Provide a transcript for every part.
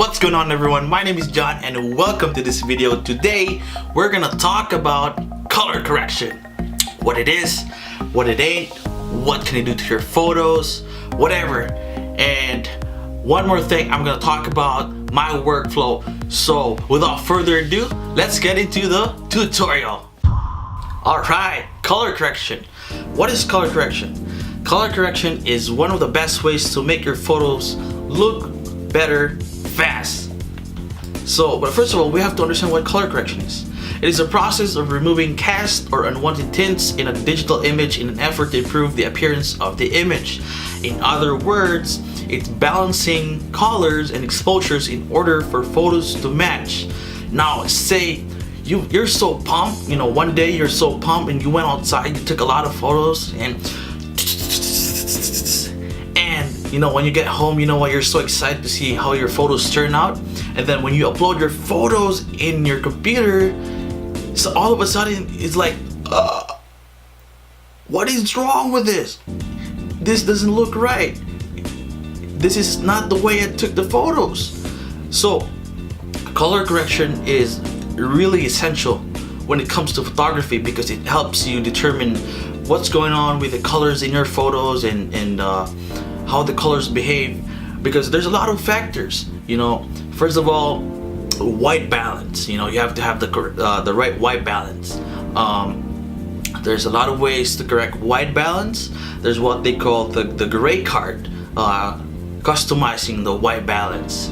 What's going on, everyone? My name is John and welcome to this video. Today we're gonna talk about color correction. What it is, what it ain't, what can it do to your photos, whatever. And one more thing, I'm gonna talk about my workflow. So without further ado, let's get into the tutorial. Alright, color correction. What is color correction? Color correction is one of the best ways to make your photos look better fast. But first of all, we have to understand what color correction is. It is a process of removing cast or unwanted tints in a digital image in an effort to improve the appearance of the image. In other words, it's balancing colors and exposures in order for photos to match. Now, say you're so pumped, one day you're so pumped and you went outside, you took a lot of photos, and when you get home, you're so excited to see how your photos turn out. And then when you upload your photos in your computer, so all of a sudden it's like, what is wrong with this? This doesn't look right. This is not the way I took the photos. So color correction is really essential when it comes to photography because it helps you determine what's going on with the colors in your photos and how the colors behave, because there's a lot of factors. First of all, white balance. You have to have the right white balance. There's a lot of ways to correct white balance. There's what they call the gray card, customizing the white balance,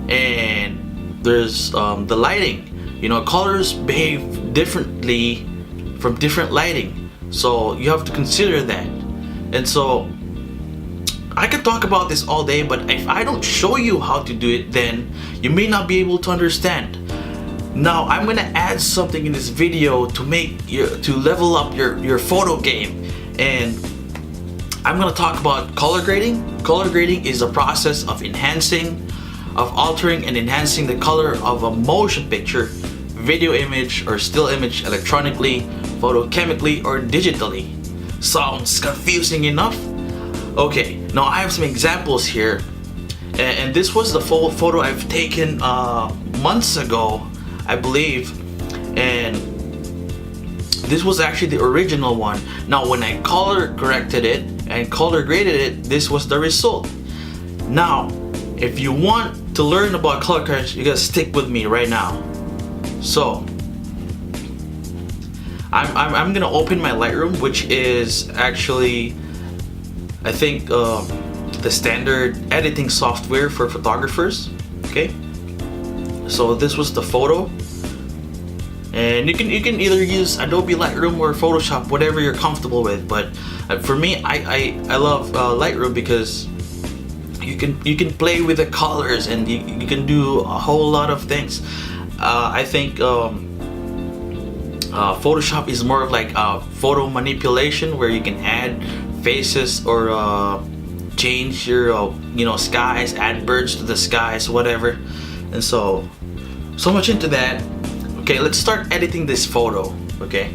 and there's the lighting. Colors behave differently from different lighting, so you have to consider that. And so I could talk about this all day, but if I don't show you how to do it, then you may not be able to understand. Now I'm gonna add something in this video to level up your photo game, and I'm gonna talk about color grading. Color grading is a process of altering and enhancing the color of a motion picture, video image, or still image electronically, photochemically, or digitally. Sounds confusing enough? Okay, now I have some examples here, and this was the full photo I've taken months ago, I believe, and this was actually the original one. Now when I color corrected it and color graded it, this was the result. Now if you want to learn about color correction, you gotta stick with me right now. So I'm gonna open my Lightroom, which is actually, I think, the standard editing software for photographers. Okay, so this was the photo, and you can either use Adobe Lightroom or Photoshop, whatever you're comfortable with. But for me, I love Lightroom because you can play with the colors and you can do a whole lot of things. I think Photoshop is more of like photo manipulation, where you can add faces or change your skies, add birds to the skies, whatever. And so much into that. Okay, let's start editing this photo. Okay,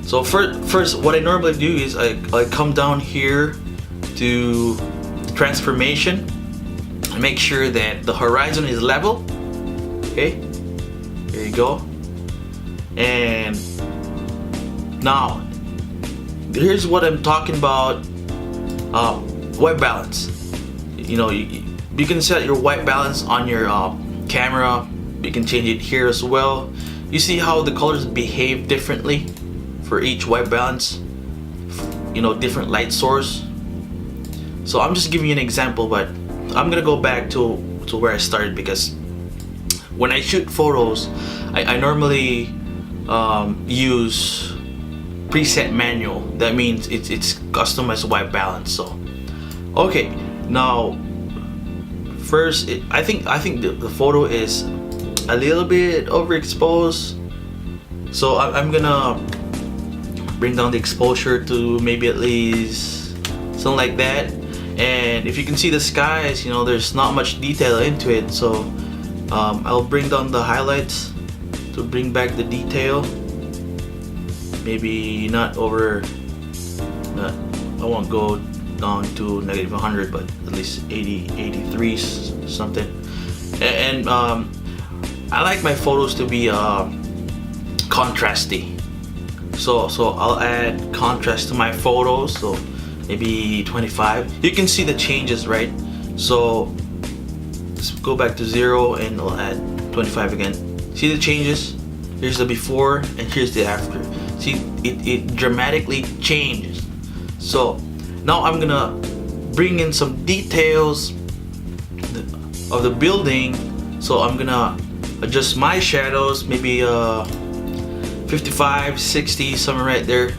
so first what I normally do is I come down here to transformation and make sure that the horizon is level. Okay, here you go. And now here's what I'm talking about. White balance. You can set your white balance on your camera. You can change it here as well. You see how the colors behave differently for each white balance, different light source. So I'm just giving you an example, but I'm gonna go back to where I started, because when I shoot photos, I normally use preset manual. That means it's customized white balance. So okay, now first I think the photo is a little bit overexposed, so I'm gonna bring down the exposure to maybe at least something like that. And if you can see the skies, there's not much detail into it, so I'll bring down the highlights to bring back the detail. Maybe not over, I won't go down to -100, but at least 80, 83 something. And I like my photos to be contrasty. So I'll add contrast to my photos. So maybe 25. You can see the changes, right? So let's go back to 0 and I'll add 25 again. See the changes? Here's the before and here's the after. See, it dramatically changes. So now I'm gonna bring in some details of the building. So I'm gonna adjust my shadows, maybe 55, 60, somewhere right there.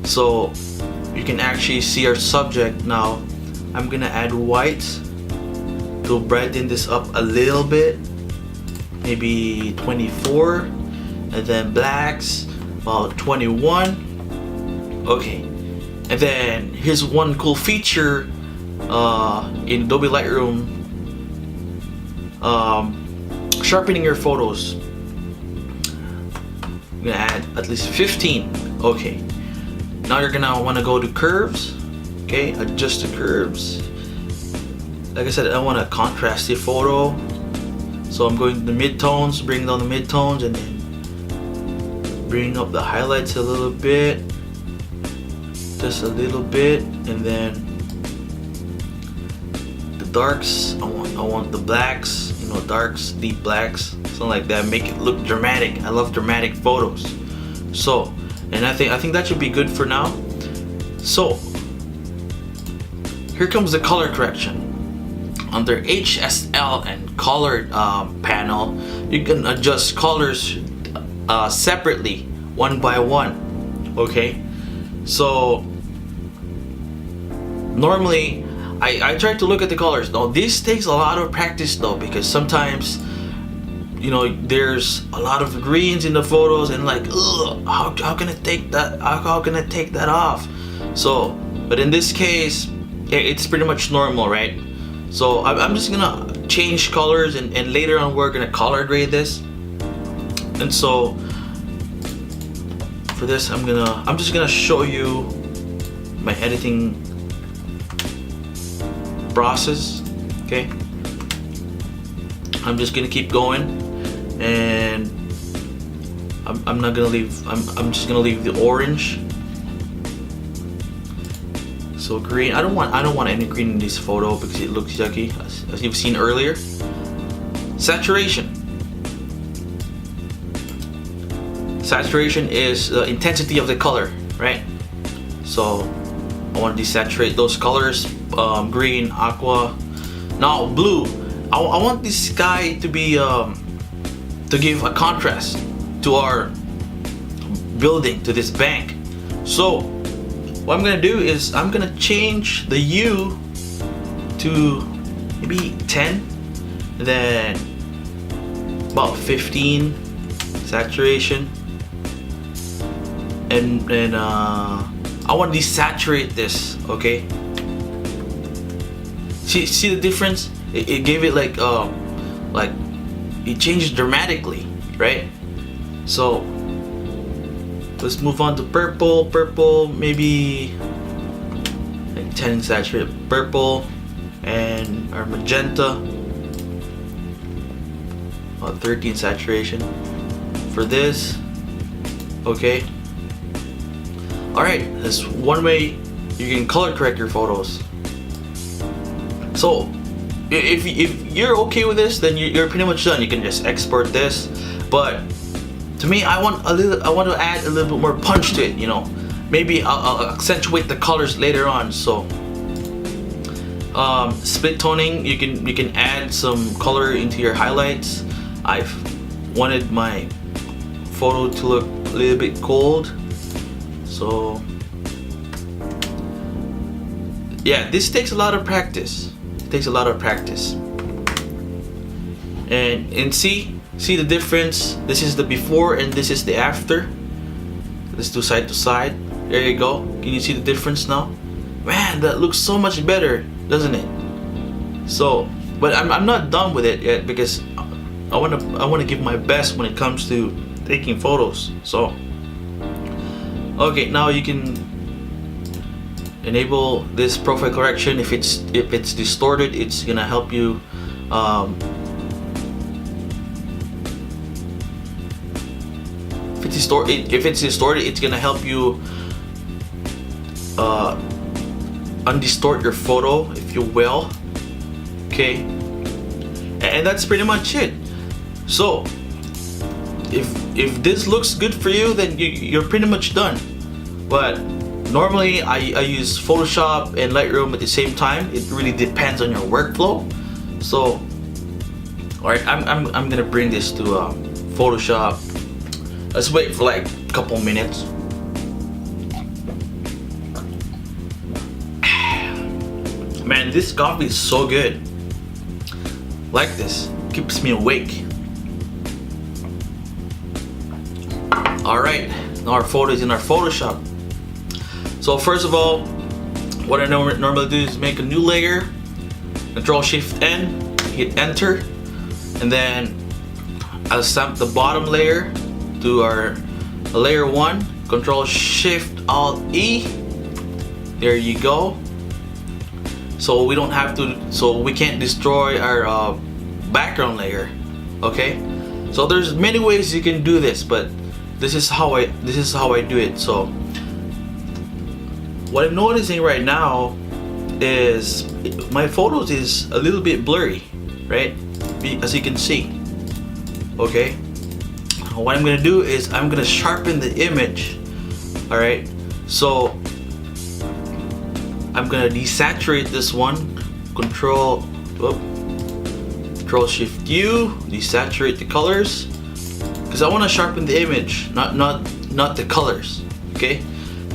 So you can actually see our subject now. I'm gonna add whites to brighten this up a little bit, maybe 24, and then blacks about 21. Okay, and then here's one cool feature in Adobe Lightroom, sharpening your photos. I'm gonna add at least 15. Okay, now you're gonna want to go to curves. Okay, adjust the curves. Like I said, I want a contrasty photo, so I'm going to the midtones, bring down the midtones, and then bring up the highlights a little bit, just a little bit, and then the darks. I want the blacks, you know, darks, deep blacks, something like that. Make it look dramatic. I love dramatic photos. So, and I think that should be good for now. So here comes the color correction. Under HSL and color panel, you can adjust colors separately, one by one. Okay, so normally I try to look at the colors. Now this takes a lot of practice though, because sometimes, you know, there's a lot of greens in the photos and like, ugh, how can I take that? How can I take that off? So, but in this case, it's pretty much normal, right? So I'm just gonna change colors, and later on we're gonna color grade this. And so for this, I'm just gonna show you my editing process. Okay, I'm just gonna keep going, and I'm not gonna leave. I'm just gonna leave the orange. So green, I don't want any green in this photo because it looks yucky, as you've seen earlier. Saturation. Saturation is the intensity of the color, right? So I want to desaturate those colors, green, aqua. Now blue. I want this sky to be to give a contrast to our building, to this bank. So what I'm gonna do is I'm gonna change the U to maybe 10, then about 15 saturation, and I want to desaturate this. Okay, see the difference? It gave it like it changed dramatically, right? So let's move on to purple. Purple, maybe like 10 saturated purple, and our magenta, about 13 saturation for this. Okay. All right, that's one way you can color correct your photos. So if you're okay with this, then you're pretty much done. You can just export this, but to me, I want to add a little bit more punch to it. You know, maybe I'll accentuate the colors later on. So, split toning, you can add some color into your highlights. I've wanted my photo to look a little bit cold, so yeah, this takes a lot of practice. It takes a lot of practice, and see the difference. This is the before and this is the after. Let's do side to side. There you go. Can you see the difference now? Man, that looks so much better, doesn't it? So, but I'm not done with it yet, because I want to give my best when it comes to taking photos. So, okay, now you can enable this profile correction. If it's distorted, it's gonna help you if it's distorted, it's gonna help you undistort your photo, if you will. Okay, and that's pretty much it. So if this looks good for you, then you're pretty much done. But normally I use Photoshop and Lightroom at the same time. It really depends on your workflow. So alright, I'm gonna bring this to Photoshop. Let's wait for like a couple minutes. Man, this coffee is so good. Like this, keeps me awake. Alright, now our photo is in our Photoshop. So first of all, what I normally do is make a new layer, Control-Shift-N, hit enter, and then I'll stamp the bottom layer to our layer 1, Control-Shift-Alt-E. There you go. So we don't have to, so we can't destroy our background layer. Okay, so there's many ways you can do this, but this is how I do it. So what I'm noticing right now is my photos is a little bit blurry, right? As you can see. Okay, what I'm gonna do is I'm gonna sharpen the image. All right, so I'm gonna desaturate this one. Control-Shift-U, desaturate the colors, because I want to sharpen the image, not the colors. Okay,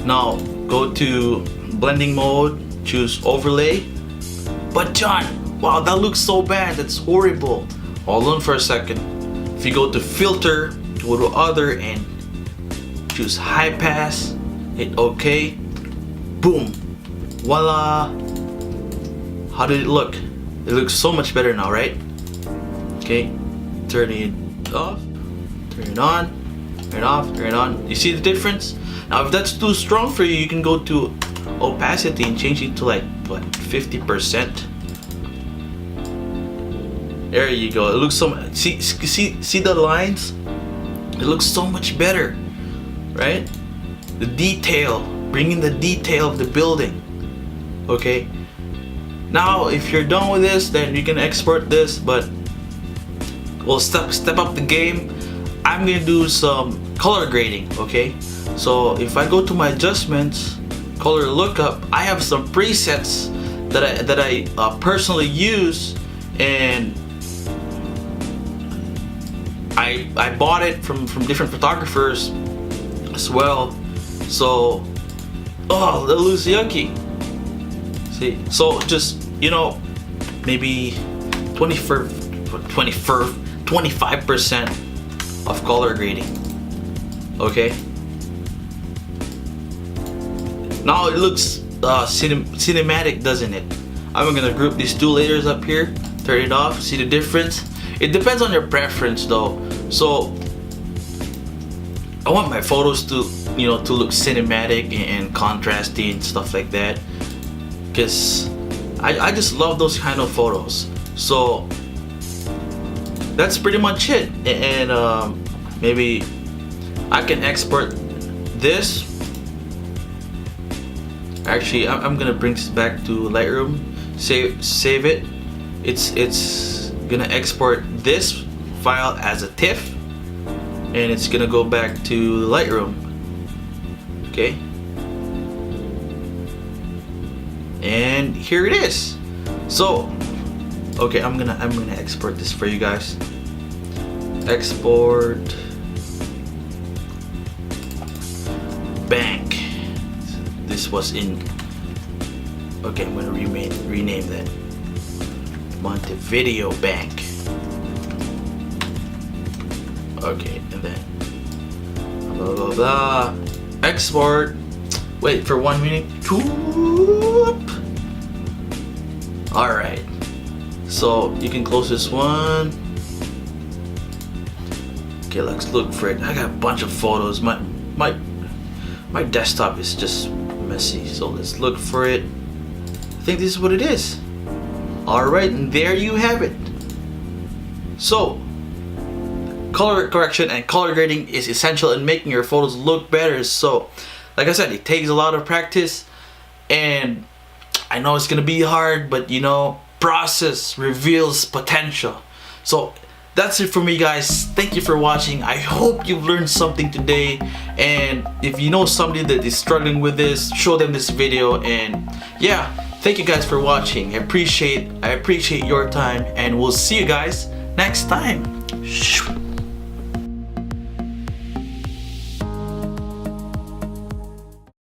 now go to blending mode, choose overlay. But John, wow, that looks so bad. That's horrible. Hold on for a second. If you go to filter, go to other and choose high pass, hit OK. Boom. Voila! How did it look? It looks so much better now, right? Okay, turn it off, turn it on, turn it off, turn it on. You see the difference? Now if that's too strong for you, you can go to opacity and change it to like, what, 50%? There you go. It looks so much, see the lines? It looks so much better, right? The detail, bringing the detail of the building. Okay, now if you're done with this, then you can export this, but we'll step up the game. I'm gonna do some color grading. Okay, so if I go to my adjustments, color lookup, I have some presets that I personally use, and I bought it from different photographers as well. So that looks yucky. See, so just, you know, maybe 25% of color grading. Okay. Now it looks cinematic, doesn't it? I'm gonna group these two layers up here, turn it off. See the difference? It depends on your preference, though. So I want my photos to, you know, to look cinematic and contrasty and stuff like that, because I just love those kind of photos. So that's pretty much it. And maybe I can export this. Actually, I'm gonna bring this back to Lightroom, save it. It's gonna export this file as a TIFF, and it's gonna go back to Lightroom. Okay, and here it is. So okay, I'm gonna export this for you guys. Export bank. This was in, okay, I'm gonna rename that Montevideo Bank. Okay, and then blah blah blah. Export. Wait for 1 minute. Alright, so you can close this one. Okay, let's look for it. I got a bunch of photos. My desktop is just messy, so let's look for it. I think this is what it is. Alright, and there you have it. So color correction and color grading is essential in making your photos look better. So like I said, it takes a lot of practice, and I know it's gonna be hard, but you know, process reveals potential. So that's it for me, guys. Thank you for watching. I hope you've learned something today, and if you know somebody that is struggling with this, show them this video. And yeah, thank you guys for watching. I appreciate your time, and we'll see you guys next time.